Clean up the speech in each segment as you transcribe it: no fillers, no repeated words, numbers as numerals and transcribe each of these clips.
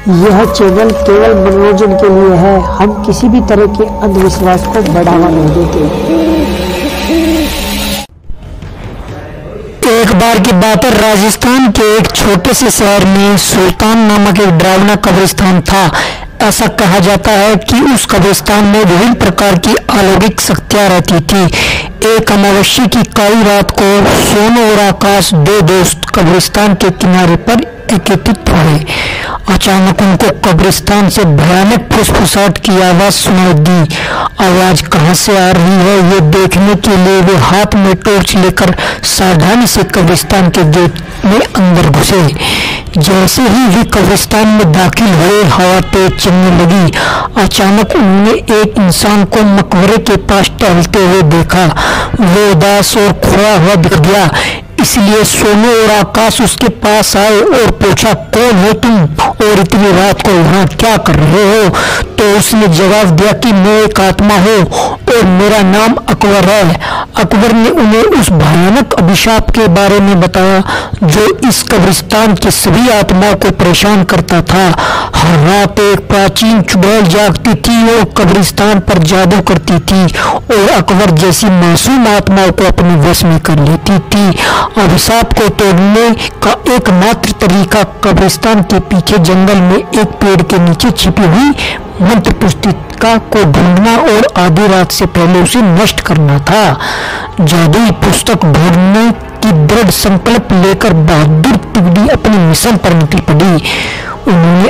यह चैनल केवल मनोरंजन के लिए है। हम किसी भी तरह के अंधविश्वास को बढ़ावा नहीं देते। एक बार की बात है, राजस्थान के एक छोटे से शहर में सुल्तान नामक एक डरावना कब्रिस्तान था। ऐसा कहा जाता है कि उस कब्रिस्तान में विभिन्न प्रकार की अलौकिक शक्तियां रहती थी। एक अमावस्या की काली रात को सोनू और आकाश, दो दोस्त, कब्रिस्तान के किनारे पर एकत्रित हुए। अचानक उनको कब्रिस्तान से भयानक फुसफुसाहट की आवाज सुनाई दी। आवाज कहां से आ रही है ये देखने के लिए वे हाथ में टॉर्च लेकर सावधानी से कब्रिस्तान के गेट में अंदर घुसे। जैसे ही वे कब्रिस्तान में दाखिल हुए, हवा तेज चलने लगी। अचानक उन्होंने एक इंसान को मकबरे के पास टहलते हुए देखा। वो उदास और खोया हुआ दिख गया। इसलिए सोनू और आकाश उसके पास आए और पूछा, कौन हो तुम और इतनी रात को यहाँ क्या कर रहे हो? तो उसने जवाब दिया कि मैं एक आत्मा हूँ और मेरा नाम अकबर है। अकबर ने उन्हें उस भयानक अभिशाप के बारे में बताया जो इस कब्रिस्तान की सभी आत्माओं को परेशान करता था। हर रात एक प्राचीन चुड़ैल जागती थी और कब्रिस्तान पर जादू करती थी और अकबर जैसी मासूम आत्माओं को अपने वश में कर लेती थी। अभिशाप को तोड़ने का एकमात्र तरीका कब्रिस्तान के पीछे जंगल में एक पेड़ के नीचे छिपी हुई मंत्र पुस्तिका को ढूंढना और आधी रात से पहले उसे नष्ट करना था। जादुई पुस्तक ढूंढने की दृढ़ संकल्प लेकर बहादुर टुकड़ी अपने मिशन पर निकल पड़ी। उन्होंने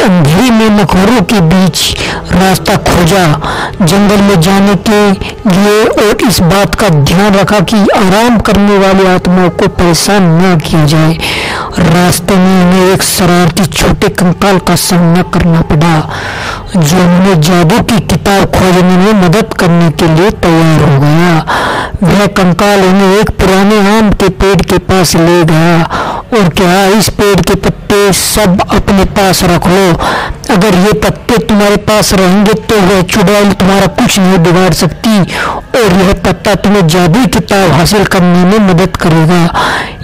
अंधेरे में मखौरों के बीच रास्ता खोजा, जंगल में जाने के लिए, और इस बात का ध्यान रखा कि आराम करने वाली आत्माओं को परेशान न किया जाए। रास्ते में उन्हें एक शरारती छोटे कंकाल का सामना करना पड़ा जो उन्हें जादू की किताब खोजने में मदद करने के लिए तैयार हो गया। वह कंकाल उन्हें एक पुराने आम के पेड़ के पास ले गया और कहा, इस पेड़ के पत्ते सब अपने पास रख लो। अगर ये पत्ते तुम्हारे पास रहेंगे तो वह चुड़ैल तुम्हारा कुछ नहीं बिगाड़ सकती और यह पत्ता तुम्हें जादुई किताब हासिल करने में मदद करेगा।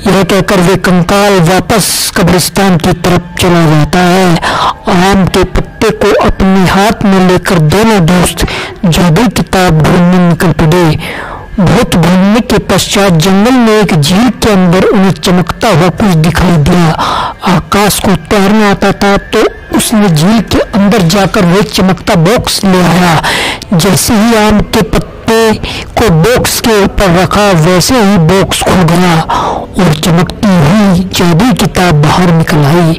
यह कहकर वे कंकाल वापस कब्रिस्तान की तरफ चला जाता है। आम के पत्ते को अपने हाथ में लेकर दोनों दोस्त जादुई किताब ढूंढने निकल पड़े। बहुत ढूंढने के पश्चात जंगल में एक झील के अंदर उन्हें चमकता हुआ कुछ दिखाई दिया। आकाश को तैरना आता था तो उसने झील के अंदर जाकर वह चमकता बॉक्स ले आया। जैसे ही आम के पत्ते को बॉक्स के ऊपर रखा वैसे ही बॉक्स खुल गया और चमकती हुई जादुई किताब बाहर निकल आई।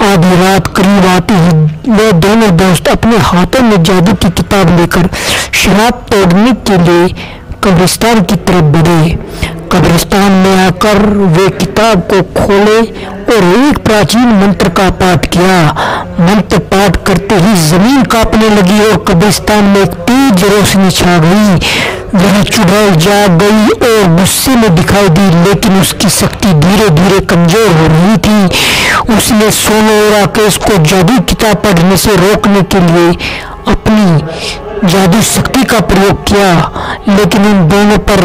आधी रात करीब आती ही वे दोनों दोस्त अपने हाथों में जादू की किताब लेकर शराब तोड़ने के लिए कब्रिस्तान की तरफ बढ़े। कब्रिस्तान में आकर वे किताब को खोले और एक प्राचीन मंत्र का पाठ किया। मंत्र पाठ करते ही जमीन कांपने लगी और कब्रिस्तान में एक तेज रोशनी छा गई। वह चुड़ैल जाग गई और गुस्से में दिखाई दी, लेकिन उसकी शक्ति धीरे धीरे कमजोर हो रही थी। उसने सोनू और आकाश को जादू किताब पढ़ने से रोकने के लिए अपनी जादू शक्ति का प्रयोग किया, लेकिन उन दोनों पर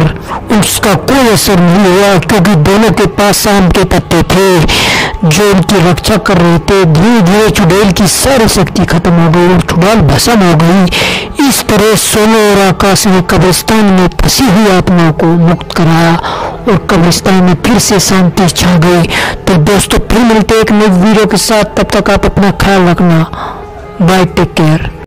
उसका कोई असर नहीं हुआ क्योंकि दोनों के पास आम के पत्ते थे जो उनकी रक्षा कर रहे थे। धीरे धीरे चुड़ैल की सारी शक्ति खत्म हो गई और चुड़ैल भस्म हो गई। इस तरह सोनू और आकाश ने कब्रिस्तान में फंसी हुई आत्माओं को मुक्त कराया और कब्रिस्तान में फिर से शांति छा गई। तो दोस्तों, फिर मिलते एक नई वीडियो के साथ। तब तक आप अपना ख्याल रखना। Bye, take care.